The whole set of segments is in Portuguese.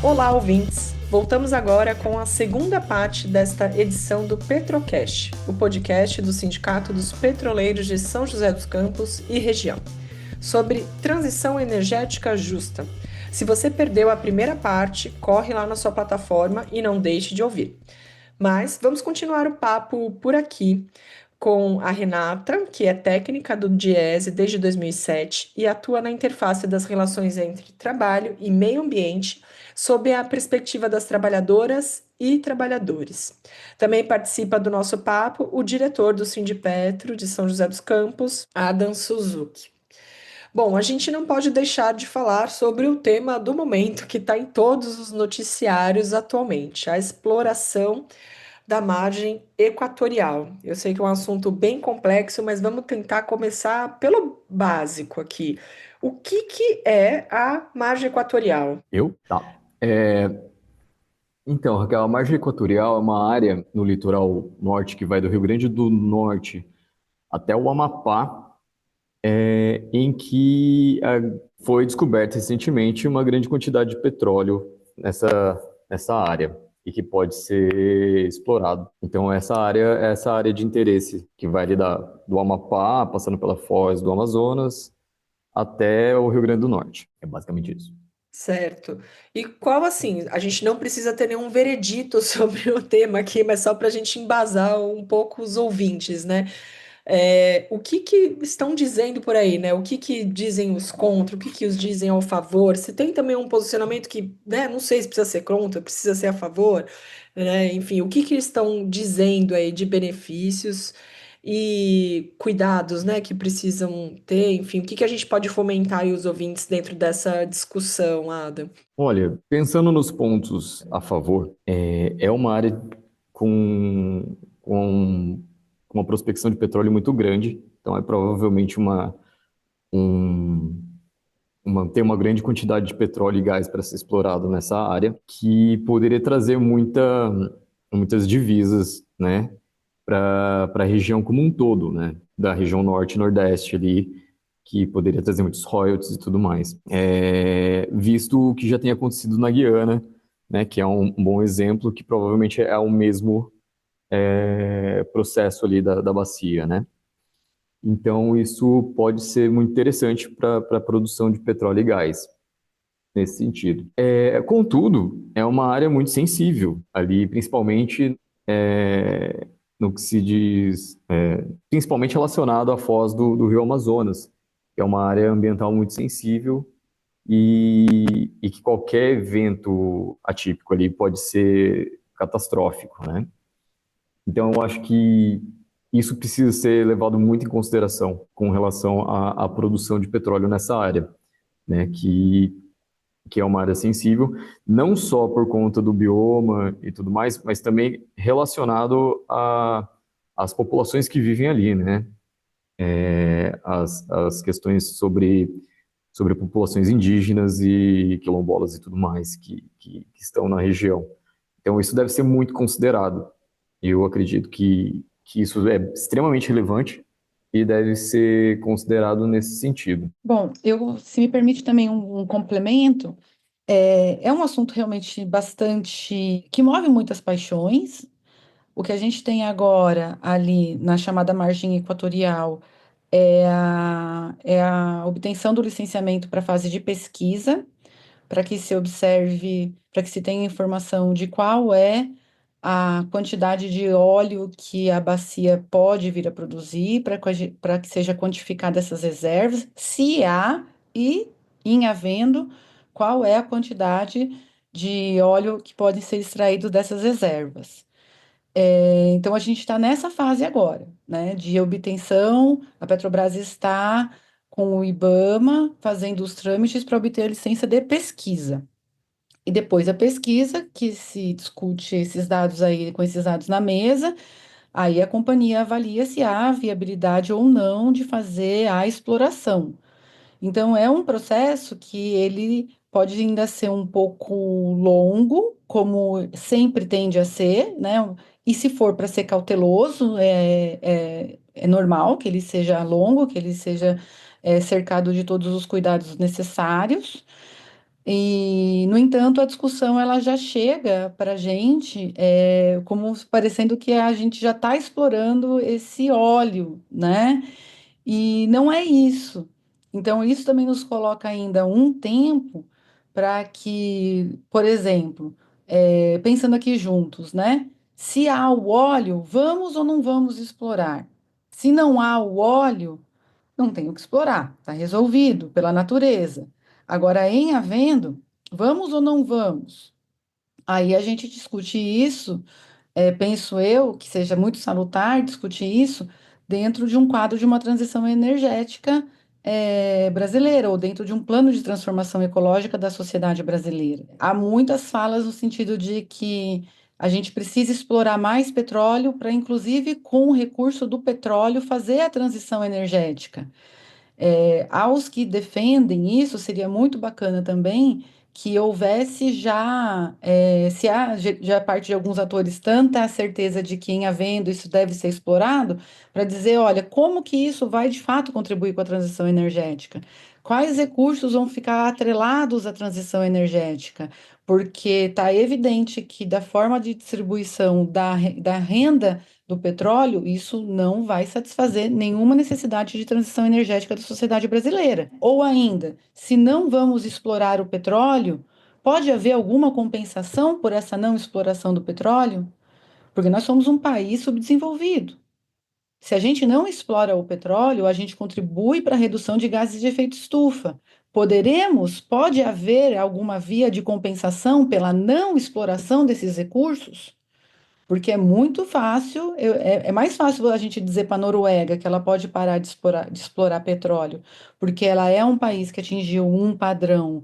Olá, ouvintes! Voltamos agora com a segunda parte desta edição do Petrocast, o podcast do Sindicato dos Petroleiros de São José dos Campos e região, sobre transição energética justa. Se você perdeu a primeira parte, corre lá na sua plataforma e não deixe de ouvir. Mas vamos continuar o papo por aqui com a Renata, que é técnica do Diese desde 2007 e atua na interface das relações entre trabalho e meio ambiente sob a perspectiva das trabalhadoras e trabalhadores. Também participa do nosso papo o diretor do Sindipetro de São José dos Campos, Adam Suzuki. Bom, a gente não pode deixar de falar sobre o tema do momento que está em todos os noticiários atualmente, a exploração da margem equatorial. Eu sei que é um assunto bem complexo, mas vamos tentar começar pelo básico aqui. O que é a margem equatorial? Eu? Tá. Então, Raquel, a margem equatorial é uma área no litoral norte que vai do Rio Grande do Norte até o Amapá, em que foi descoberta recentemente uma grande quantidade de petróleo nessa área e que pode ser explorado. Então, essa área de interesse que vai ali do Amapá, passando pela Foz do Amazonas, até o Rio Grande do Norte. É basicamente isso. Certo. E qual assim? A gente não precisa ter nenhum veredito sobre o tema aqui, mas só para a gente embasar um pouco os ouvintes, né? O que estão dizendo por aí, né? O que dizem os contra, o que os dizem ao favor? Se tem também um posicionamento que, né, não sei se precisa ser contra, precisa ser a favor, né? Enfim, o que estão dizendo aí de benefícios e cuidados, né, que precisam ter, enfim, o que a gente pode fomentar aí os ouvintes dentro dessa discussão, Ada? Olha, pensando nos pontos a favor, é uma área com uma prospecção de petróleo muito grande, então é provavelmente um, tem uma grande quantidade de petróleo e gás para ser explorado nessa área, que poderia trazer muitas divisas, né, para a região como um todo, né, da região norte e nordeste ali, que poderia trazer muitos royalties e tudo mais. Visto o que já tem acontecido na Guiana, né, que é um bom exemplo, que provavelmente é o mesmo processo ali da bacia, né? Então, isso pode ser muito interessante para a produção de petróleo e gás, nesse sentido. Contudo, é uma área muito sensível, ali, principalmente no que se diz, principalmente relacionado à foz do Rio Amazonas, que é uma área ambiental muito sensível e que qualquer evento atípico ali pode ser catastrófico, né? Então, eu acho que isso precisa ser levado muito em consideração com relação à produção de petróleo nessa área, né? Que é uma área sensível, não só por conta do bioma e tudo mais, mas também relacionado às populações que vivem ali, né? As questões sobre populações indígenas e quilombolas e tudo mais que estão na região. Então, isso deve ser muito considerado. Eu acredito que isso é extremamente relevante e deve ser considerado nesse sentido. Bom, se me permite também um complemento, é um assunto realmente bastante que move muitas paixões. O que a gente tem agora ali na chamada margem equatorial é a obtenção do licenciamento para a fase de pesquisa, para que se observe, para que se tenha informação de qual é a quantidade de óleo que a bacia pode vir a produzir, para que seja quantificada essas reservas, se há e, em havendo, qual é a quantidade de óleo que pode ser extraído dessas reservas. Então, a gente está nessa fase agora, né, de obtenção. A Petrobras está com o IBAMA fazendo os trâmites para obter a licença de pesquisa. E depois da pesquisa, que se discute esses dados aí, com esses dados na mesa, aí a companhia avalia se há viabilidade ou não de fazer a exploração. Então, é um processo que ele pode ainda ser um pouco longo, como sempre tende a ser, né? E se for para ser cauteloso, é normal que ele seja longo, que ele seja cercado de todos os cuidados necessários. E, no entanto, a discussão ela já chega para a gente como parecendo que a gente já está explorando esse óleo, né? E não é isso. Então, isso também nos coloca ainda um tempo para que, por exemplo, pensando aqui juntos, né? Se há o óleo, vamos ou não vamos explorar? Se não há o óleo, não tem o que explorar, está resolvido pela natureza. Agora, em havendo, vamos ou não vamos? Aí a gente discute isso, penso eu que seja muito salutar discutir isso dentro de um quadro de uma transição energética, brasileira, ou dentro de um plano de transformação ecológica da sociedade brasileira. Há muitas falas no sentido de que a gente precisa explorar mais petróleo para, inclusive, com o recurso do petróleo, fazer a transição energética. Aos que defendem isso, seria muito bacana também que houvesse já, se há já parte de alguns atores tanta certeza de que em havendo isso deve ser explorado, para dizer, olha, como que isso vai de fato contribuir com a transição energética? Quais recursos vão ficar atrelados à transição energética? Porque está evidente que da forma de distribuição da renda do petróleo, isso não vai satisfazer nenhuma necessidade de transição energética da sociedade brasileira. Ou ainda, se não vamos explorar o petróleo, pode haver alguma compensação por essa não exploração do petróleo? Porque nós somos um país subdesenvolvido. Se a gente não explora o petróleo, a gente contribui para a redução de gases de efeito estufa. Pode haver alguma via de compensação pela não exploração desses recursos? Porque é muito fácil, é mais fácil a gente dizer para a Noruega que ela pode parar de explorar petróleo, porque ela é um país que atingiu um padrão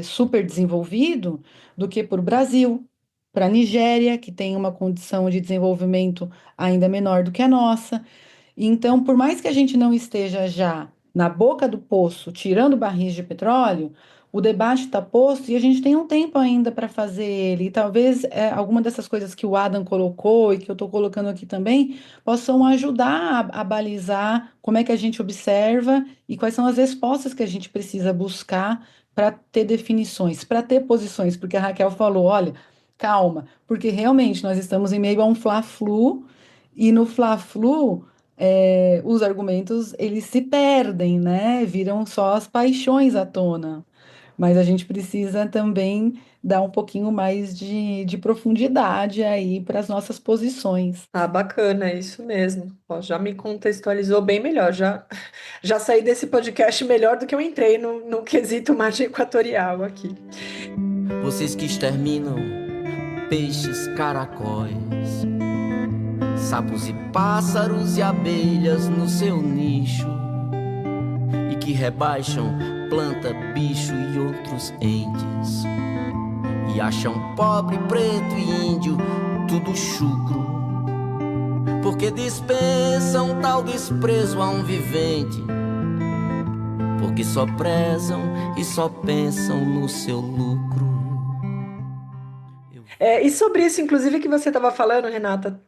super desenvolvido, do que para o Brasil, para a Nigéria, que tem uma condição de desenvolvimento ainda menor do que a nossa. Então, por mais que a gente não esteja já na boca do poço, tirando barris de petróleo, o debate está posto e a gente tem um tempo ainda para fazer ele. E talvez alguma dessas coisas que o Adam colocou e que eu estou colocando aqui também possam ajudar a balizar como é que a gente observa e quais são as respostas que a gente precisa buscar para ter definições, para ter posições, porque a Raquel falou, olha, calma, porque realmente nós estamos em meio a um fla-flu, e no fla-flu os argumentos eles se perdem, né? Viram só as paixões à tona. Mas a gente precisa também dar um pouquinho mais de profundidade aí para as nossas posições. Ah, bacana, é isso mesmo. Ó, já me contextualizou bem melhor. Já saí desse podcast melhor do que eu entrei no quesito margem equatorial aqui. Vocês que exterminam peixes, caracóis, sapos e pássaros e abelhas no seu nicho, e que rebaixam planta, bicho e outros entes, e acham pobre, preto e índio tudo chucro, porque dispensam tal desprezo a um vivente, porque só prezam e só pensam no seu lucro. E sobre isso, inclusive, que você estava falando, Renata,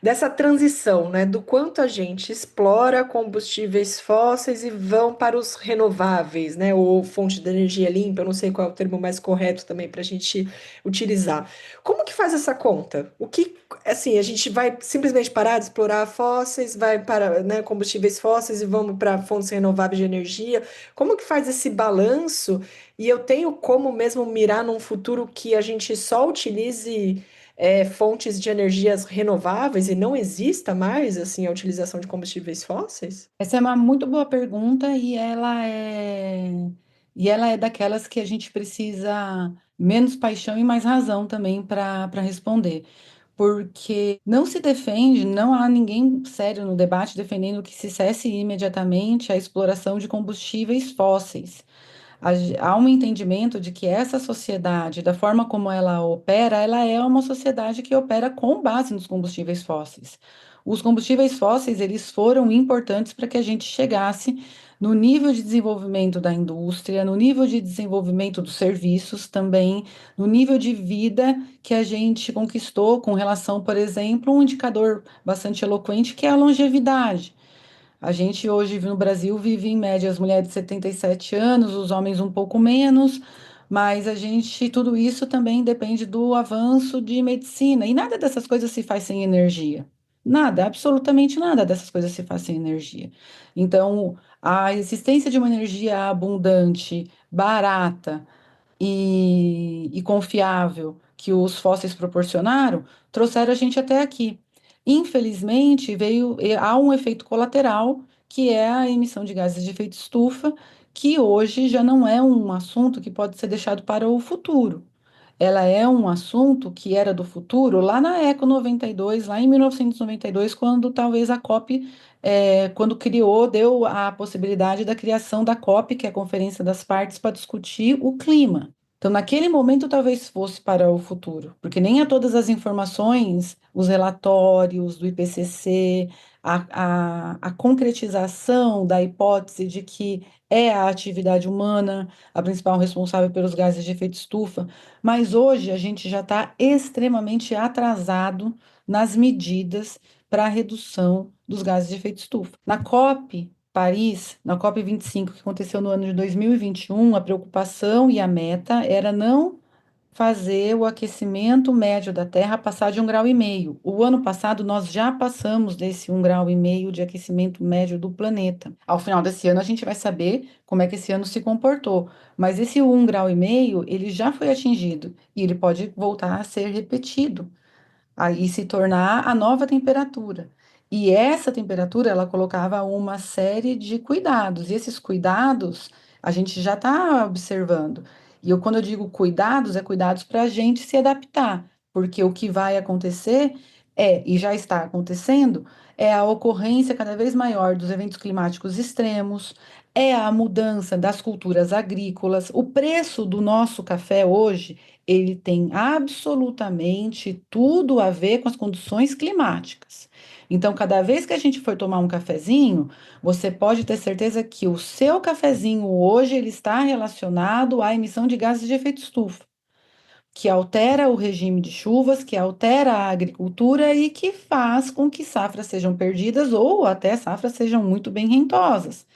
dessa transição, né, do quanto a gente explora combustíveis fósseis e vão para os renováveis, né, ou fonte de energia limpa, eu não sei qual é o termo mais correto também para a gente utilizar. Como que faz essa conta? O que, assim, a gente vai simplesmente parar de explorar fósseis, vai para, né, combustíveis fósseis e vamos para fontes renováveis de energia? Como que faz esse balanço? E eu tenho como mesmo mirar num futuro que a gente só utilize fontes de energias renováveis e não exista mais assim a utilização de combustíveis fósseis? Essa é uma muito boa pergunta e ela é daquelas que a gente precisa menos paixão e mais razão também para responder. Porque não se defende, não há ninguém sério no debate defendendo que se cesse imediatamente a exploração de combustíveis fósseis. Há um entendimento de que essa sociedade, da forma como ela opera, ela é uma sociedade que opera com base nos combustíveis fósseis. Os combustíveis fósseis, eles foram importantes para que a gente chegasse no nível de desenvolvimento da indústria, no nível de desenvolvimento dos serviços também, no nível de vida que a gente conquistou com relação, por exemplo, um indicador bastante eloquente, que é a longevidade. A gente hoje no Brasil vive em média as mulheres de 77 anos, os homens um pouco menos, mas tudo isso também depende do avanço de medicina. E nada dessas coisas se faz sem energia. Nada, absolutamente nada dessas coisas se faz sem energia. Então, a existência de uma energia abundante, barata, e confiável que os fósseis proporcionaram, trouxeram a gente até aqui. Infelizmente, há um efeito colateral, que é a emissão de gases de efeito estufa, que hoje já não é um assunto que pode ser deixado para o futuro. Ela é um assunto que era do futuro lá na Eco 92, lá em 1992, quando talvez a COP, quando criou, deu a possibilidade da criação da COP, que é a Conferência das Partes, para discutir o clima. Então, naquele momento, talvez fosse para o futuro, porque nem a todas as informações, os relatórios do IPCC, a concretização da hipótese de que é a atividade humana a principal responsável pelos gases de efeito estufa, mas hoje a gente já está extremamente atrasado nas medidas para a redução dos gases de efeito estufa. Na COP Paris, na COP 25, que aconteceu no ano de 2021, a preocupação e a meta era não fazer o aquecimento médio da Terra passar de 1,5 graus. O ano passado nós já passamos desse 1,5 graus de aquecimento médio do planeta. Ao final desse ano a gente vai saber como é que esse ano se comportou, mas esse 1,5 graus ele já foi atingido e ele pode voltar a ser repetido aí se tornar a nova temperatura. E essa temperatura, ela colocava uma série de cuidados, e esses cuidados a gente já está observando. E quando eu digo cuidados, é cuidados para a gente se adaptar, porque o que vai acontecer e já está acontecendo, é a ocorrência cada vez maior dos eventos climáticos extremos, é a mudança das culturas agrícolas. O preço do nosso café hoje ele tem absolutamente tudo a ver com as condições climáticas. Então, cada vez que a gente for tomar um cafezinho, você pode ter certeza que o seu cafezinho hoje ele está relacionado à emissão de gases de efeito estufa, que altera o regime de chuvas, que altera a agricultura e que faz com que safras sejam perdidas ou até safras sejam muito bem rentosas.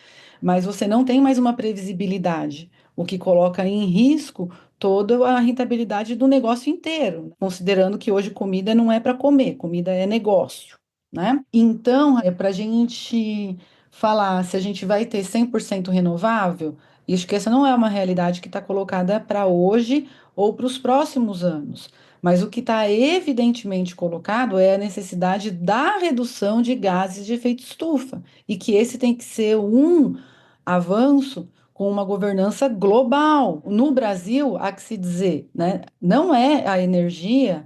Mas você não tem mais uma previsibilidade, o que coloca em risco toda a rentabilidade do negócio inteiro, considerando que hoje comida não é para comer, comida é negócio, né? Então, para a gente falar se a gente vai ter 100% renovável, acho que essa não é uma realidade que está colocada para hoje ou para os próximos anos. Mas o que está evidentemente colocado é a necessidade da redução de gases de efeito estufa, e que esse tem que ser um avanço com uma governança global. No Brasil, há que se dizer, né, não é a energia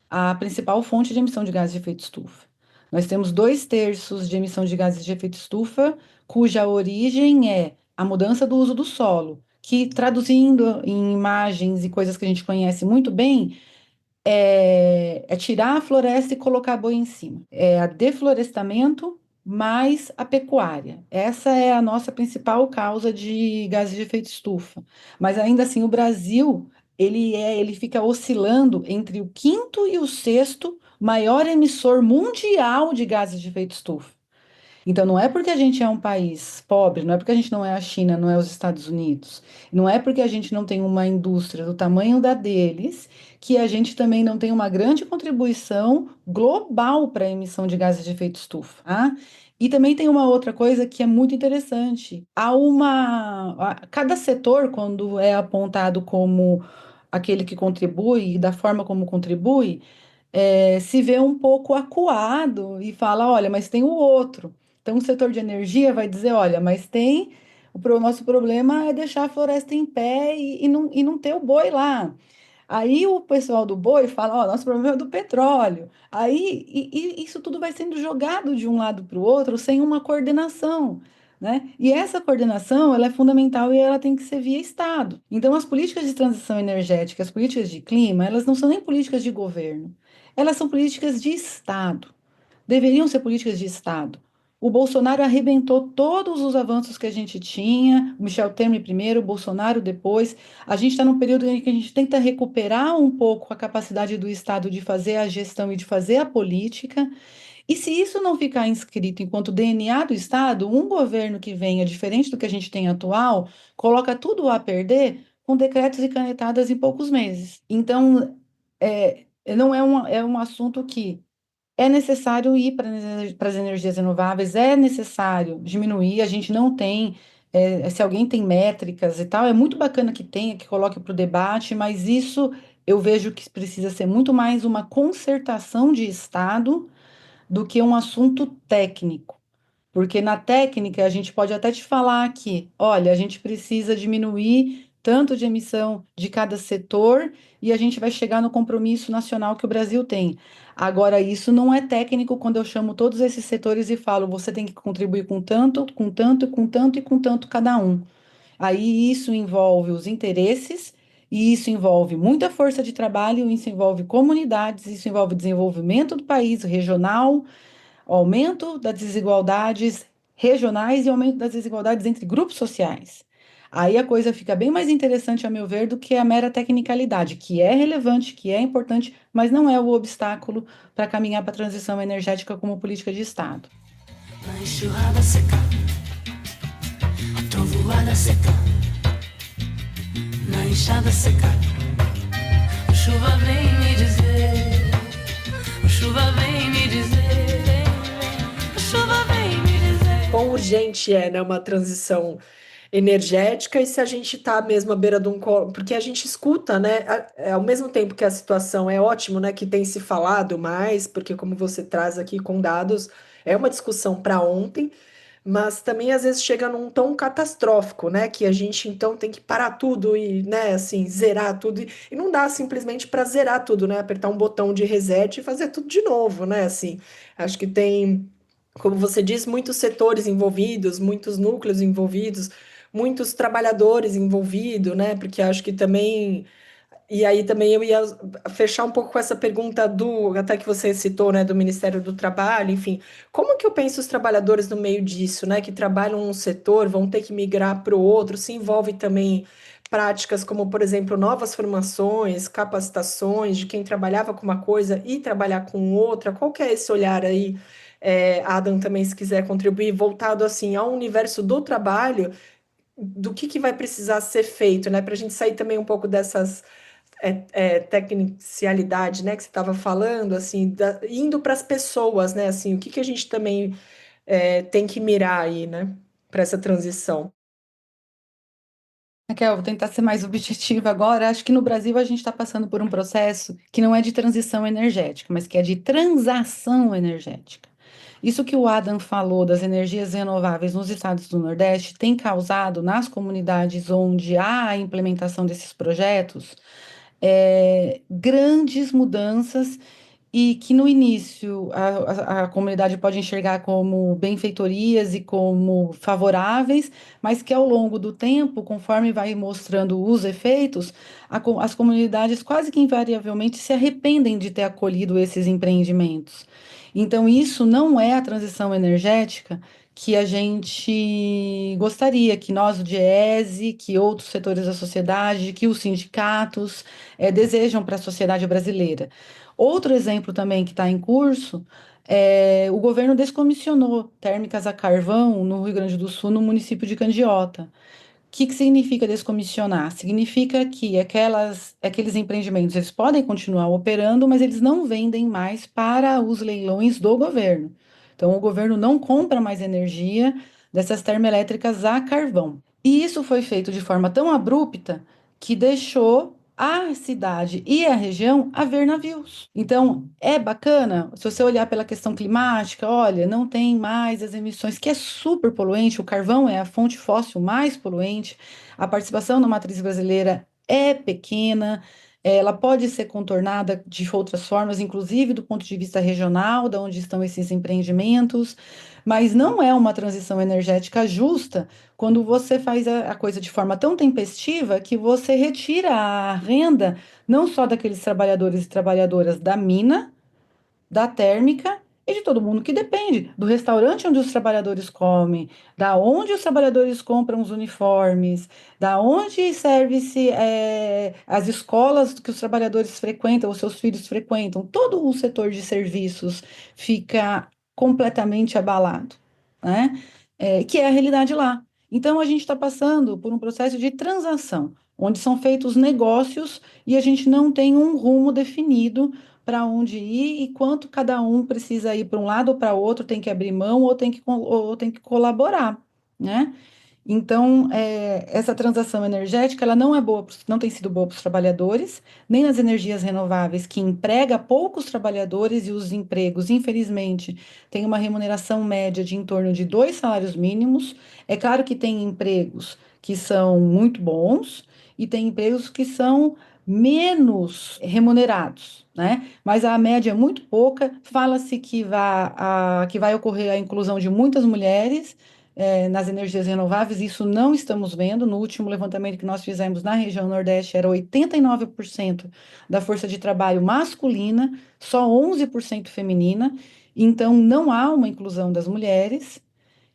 a principal fonte de emissão de gases de efeito estufa. Nós temos 2/3 de emissão de gases de efeito estufa, cuja origem é a mudança do uso do solo, que traduzindo em imagens e coisas que a gente conhece muito bem, é tirar a floresta e colocar boi em cima. É a deflorestamento mais a pecuária. Essa é a nossa principal causa de gases de efeito estufa. Mas ainda assim, o Brasil, ele fica oscilando entre o quinto e o sexto maior emissor mundial de gases de efeito estufa. Então, não é porque a gente é um país pobre, não é porque a gente não é a China, não é os Estados Unidos, não é porque a gente não tem uma indústria do tamanho da deles, que a gente também não tem uma grande contribuição global para a emissão de gases de efeito estufa, tá? E também tem uma outra coisa que é muito interessante. Cada setor, quando é apontado como aquele que contribui, e da forma como contribui, se vê um pouco acuado e fala, olha, mas tem o outro. Então, o setor de energia vai dizer, olha, mas nosso problema é deixar a floresta em pé e não ter o boi lá. Aí o pessoal do boi fala, ó, nosso problema é do petróleo. Aí isso tudo vai sendo jogado de um lado para o outro sem uma coordenação, né? E essa coordenação, ela é fundamental e ela tem que ser via Estado. Então, as políticas de transição energética, as políticas de clima, elas não são nem políticas de governo, elas são políticas de Estado. Deveriam ser políticas de Estado. O Bolsonaro arrebentou todos os avanços que a gente tinha, o Michel Temer primeiro, o Bolsonaro depois. A gente está num período em que a gente tenta recuperar um pouco a capacidade do Estado de fazer a gestão e de fazer a política. E se isso não ficar inscrito enquanto DNA do Estado, um governo que venha diferente do que a gente tem atual, coloca tudo a perder com decretos e canetadas em poucos meses. Então, não é um assunto que é necessário ir para as energias renováveis, é necessário diminuir. A gente não tem, se alguém tem métricas e tal, é muito bacana que tenha, que coloque para o debate, mas isso eu vejo que precisa ser muito mais uma concertação de Estado do que um assunto técnico. Porque na técnica a gente pode até te falar que, olha, a gente precisa diminuir tanto de emissão de cada setor e a gente vai chegar no compromisso nacional que o Brasil tem. Agora, isso não é técnico quando eu chamo todos esses setores e falo, você tem que contribuir com tanto, com tanto, com tanto e com tanto cada um. Aí isso envolve os interesses, e isso envolve muita força de trabalho, isso envolve comunidades, isso envolve desenvolvimento do país regional, aumento das desigualdades regionais e aumento das desigualdades entre grupos sociais. Aí a coisa fica bem mais interessante, a meu ver, do que a mera tecnicalidade, que é relevante, que é importante, mas não é o obstáculo para caminhar para a transição energética como política de Estado. Na enxurrada seca, trovoada seca, na enxada seca, chuva vem me dizer, chuva vem me dizer, chuva vem me dizer. Quão urgente é, né, uma transição energética e se a gente está mesmo à beira de um... Porque a gente escuta, né, ao mesmo tempo que a situação é ótimo, né, que tem se falado mais, porque como você traz aqui com dados, é uma discussão para ontem, mas também às vezes chega num tom catastrófico, né, que a gente então tem que parar tudo e, né, assim, zerar tudo, e não dá simplesmente para zerar tudo, né, apertar um botão de reset e fazer tudo de novo, né, assim, acho que tem, como você diz, muitos setores envolvidos, muitos núcleos envolvidos, muitos trabalhadores envolvidos, né? Porque acho que também. E aí também eu ia fechar um pouco com essa pergunta do, até que você citou, né, do Ministério do Trabalho, enfim, como que eu penso os trabalhadores no meio disso, né, que trabalham num setor, vão ter que migrar para o outro, se envolve também práticas como, por exemplo, novas formações, capacitações de quem trabalhava com uma coisa e trabalhar com outra, qual que é esse olhar aí, Adam, também se quiser contribuir, voltado assim ao universo do trabalho, do que vai precisar ser feito, né, para a gente sair também um pouco dessas tecnicalidade, né, que você estava falando, assim, indo para as pessoas, né, assim, o que a gente também tem que mirar aí, né, para essa transição. Raquel, vou tentar ser mais objetiva agora. Acho que no Brasil a gente está passando por um processo que não é de transição energética, mas que é de transação energética. Isso que o Adam falou das energias renováveis nos estados do Nordeste tem causado nas comunidades onde há a implementação desses projetos grandes mudanças e que no início a comunidade pode enxergar como benfeitorias e como favoráveis, mas que ao longo do tempo, conforme vai mostrando os efeitos, as comunidades quase que invariavelmente se arrependem de ter acolhido esses empreendimentos. Então, isso não é a transição energética que a gente gostaria, que nós, o DIEESE, que outros setores da sociedade, que os sindicatos desejam para a sociedade brasileira. Outro exemplo também que está em curso o governo descomissionou térmicas a carvão no Rio Grande do Sul, no município de Candiota. O que significa descomissionar? Significa que aqueles empreendimentos eles podem continuar operando, mas eles não vendem mais para os leilões do governo. Então, o governo não compra mais energia dessas termoelétricas a carvão. E isso foi feito de forma tão abrupta que deixou a cidade e a região a ver navios. Então, é bacana, se você olhar pela questão climática, olha, não tem mais as emissões, que é super poluente, o carvão é a fonte fóssil mais poluente, a participação na matriz brasileira é pequena, ela pode ser contornada de outras formas, inclusive do ponto de vista regional, de onde estão esses empreendimentos, mas não é uma transição energética justa quando você faz a coisa de forma tão tempestiva que você retira a renda não só daqueles trabalhadores e trabalhadoras da mina, da térmica e de todo mundo que depende do restaurante onde os trabalhadores comem, da onde os trabalhadores compram os uniformes, da onde serve-se as escolas que os trabalhadores frequentam, os seus filhos frequentam. Todo o setor de serviços fica completamente abalado, né? Que é a realidade lá. Então, a gente está passando por um processo de transação, onde são feitos negócios e a gente não tem um rumo definido para onde ir e quanto cada um precisa ir para um lado ou para outro, tem que abrir mão ou tem que colaborar, né? Então, essa transação energética, ela não é boa, não tem sido boa para os trabalhadores, nem nas energias renováveis, que emprega poucos trabalhadores e os empregos, infelizmente, têm uma remuneração média de em torno de 2 salários mínimos. É claro que tem empregos que são muito bons e tem empregos que são menos remunerados, né? Mas a média é muito pouca. Fala-se que vai ocorrer a inclusão de muitas mulheres nas energias renováveis, isso não estamos vendo. No último levantamento que nós fizemos na região Nordeste, era 89% da força de trabalho masculina, só 11% feminina, então não há uma inclusão das mulheres.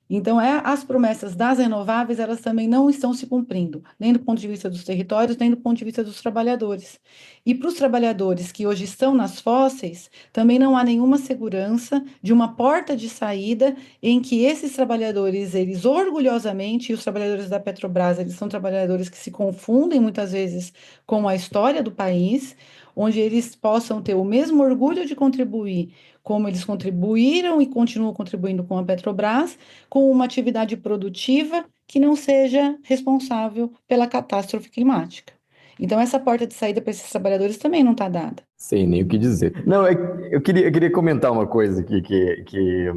Então, as promessas das renováveis, elas também não estão se cumprindo, nem do ponto de vista dos territórios, nem do ponto de vista dos trabalhadores. E para os trabalhadores que hoje estão nas fósseis, também não há nenhuma segurança de uma porta de saída em que esses trabalhadores, eles orgulhosamente, e os trabalhadores da Petrobras, eles são trabalhadores que se confundem muitas vezes com a história do país, onde eles possam ter o mesmo orgulho de contribuir como eles contribuíram e continuam contribuindo com a Petrobras, com uma atividade produtiva que não seja responsável pela catástrofe climática. Então, essa porta de saída para esses trabalhadores também não está dada. Sei nem o que dizer. Não, eu queria comentar uma coisa aqui que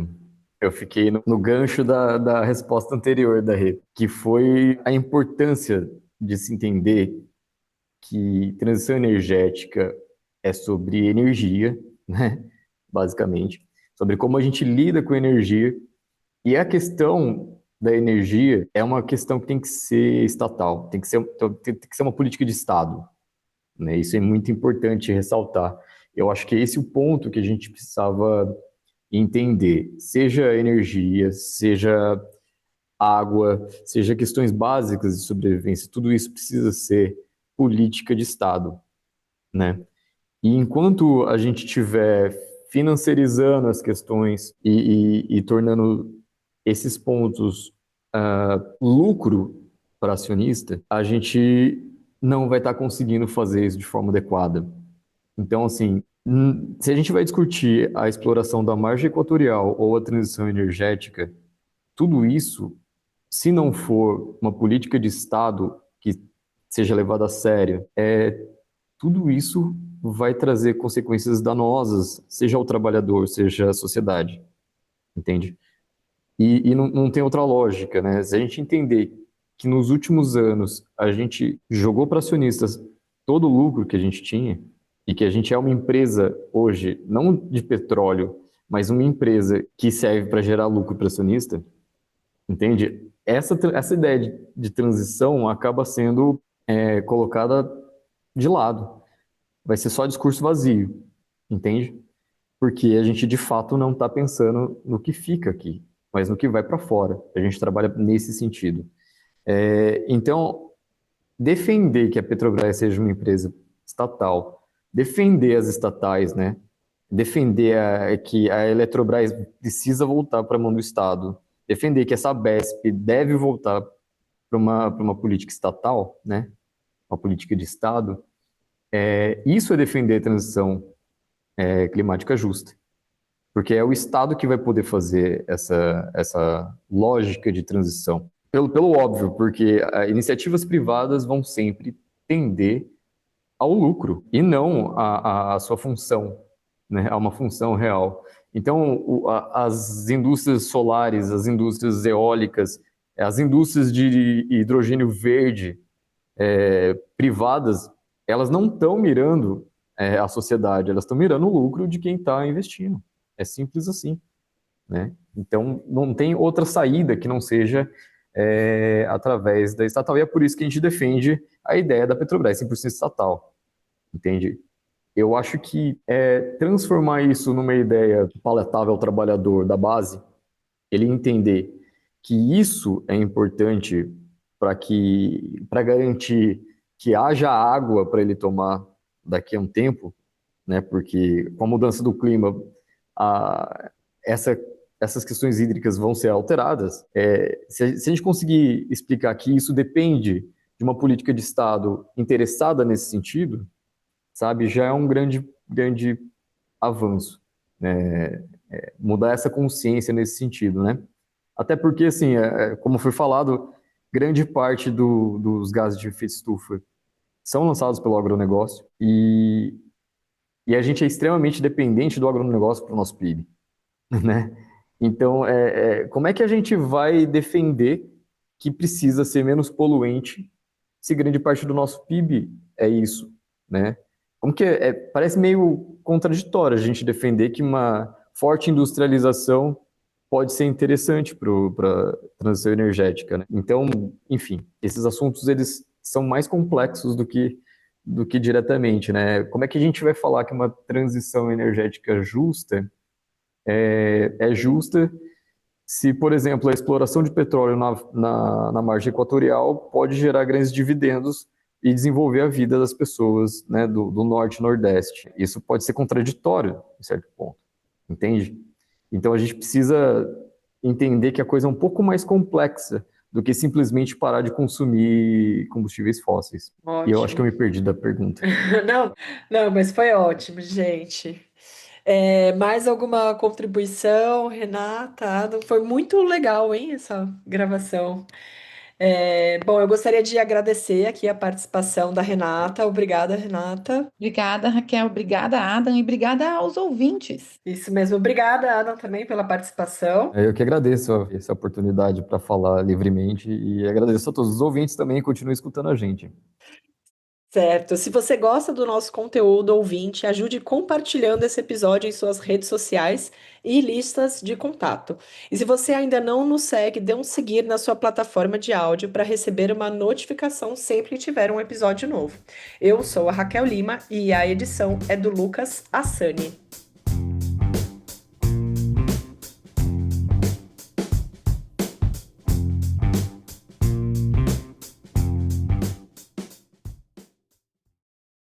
eu fiquei no gancho da resposta anterior da Rê, que foi a importância de se entender que transição energética é sobre energia, né? Basicamente, sobre como a gente lida com energia. E a questão da energia é uma questão que tem que ser estatal, tem que ser uma política de Estado, né? Isso é muito importante ressaltar. Eu acho que é esse o ponto que a gente precisava entender, seja energia, seja água, seja questões básicas de sobrevivência, tudo isso precisa ser política de Estado, né? E enquanto a gente tiver financiarizando as questões e tornando esses pontos lucro para acionista, a gente não vai estar conseguindo fazer isso de forma adequada. Então, assim, se a gente vai discutir a exploração da margem equatorial ou a transição energética, tudo isso, se não for uma política de Estado que seja levada a sério, tudo isso vai trazer consequências danosas, seja ao trabalhador, seja à sociedade, entende? E não tem outra lógica, né? Se a gente entender que nos últimos anos a gente jogou para acionistas todo o lucro que a gente tinha, e que a gente é uma empresa hoje, não de petróleo, mas uma empresa que serve para gerar lucro para acionista, entende? Essa ideia de transição acaba sendo colocada de lado. Vai ser só discurso vazio, entende? Porque a gente de fato não está pensando no que fica aqui, mas no que vai para fora. A gente trabalha nesse sentido. Então, defender que a Petrobras seja uma empresa estatal, defender as estatais, né? Defender que a Eletrobras precisa voltar para a mão do Estado, defender que essa Sabesp deve voltar para uma política estatal, né? Uma política de Estado. Isso é defender a transição climática justa, porque é o Estado que vai poder fazer essa lógica de transição. Pelo óbvio, porque iniciativas privadas vão sempre tender ao lucro e não à sua função, né, a uma função real. Então, as indústrias solares, as indústrias eólicas, as indústrias de hidrogênio verde privadas, elas não estão mirando a sociedade, elas estão mirando o lucro de quem está investindo. É simples assim, né? Então, não tem outra saída que não seja através da estatal. E é por isso que a gente defende a ideia da Petrobras 100% estatal, entende? Eu acho que transformar isso numa ideia palatável ao trabalhador da base, ele entender que isso é importante para garantir que haja água para ele tomar daqui a um tempo, né? Porque com a mudança do clima, a, essas questões hídricas vão ser alteradas. Se a gente conseguir explicar que isso depende de uma política de Estado interessada nesse sentido, sabe, já é um grande avanço, né? Mudar essa consciência nesse sentido, né? Até porque, assim, como foi falado, grande parte dos gases de efeito estufa são lançados pelo agronegócio e a gente é extremamente dependente do agronegócio para o nosso PIB, né? Então, como é que a gente vai defender que precisa ser menos poluente se grande parte do nosso PIB é isso, né? Como que parece meio contraditório a gente defender que uma forte industrialização pode ser interessante para a transição energética, né? Então, enfim, esses assuntos eles são mais complexos do que diretamente, né? Como é que a gente vai falar que uma transição energética justa é justa se, por exemplo, a exploração de petróleo na margem equatorial pode gerar grandes dividendos e desenvolver a vida das pessoas, né, do norte e nordeste? Isso pode ser contraditório, em certo ponto, entende? Então a gente precisa entender que a coisa é um pouco mais complexa do que simplesmente parar de consumir combustíveis fósseis. E eu acho que eu Ótimo. me perdi da pergunta. Não, não, mas foi ótimo, gente. Mais alguma contribuição, Renata? Adam? Foi muito legal, hein, essa gravação. Bom, eu gostaria de agradecer aqui a participação da Renata. Obrigada, Renata. Obrigada, Raquel. Obrigada, Adam. E obrigada aos ouvintes. Isso mesmo. Obrigada, Adam, também pela participação. Eu que agradeço essa oportunidade para falar livremente e agradeço a todos os ouvintes também e continuem escutando a gente. Certo. Se você gosta do nosso conteúdo ouvinte, ajude compartilhando esse episódio em suas redes sociais e listas de contato. E se você ainda não nos segue, dê um seguir na sua plataforma de áudio para receber uma notificação sempre que tiver um episódio novo. Eu sou a Raquel Lima e a edição é do Lucas Assani.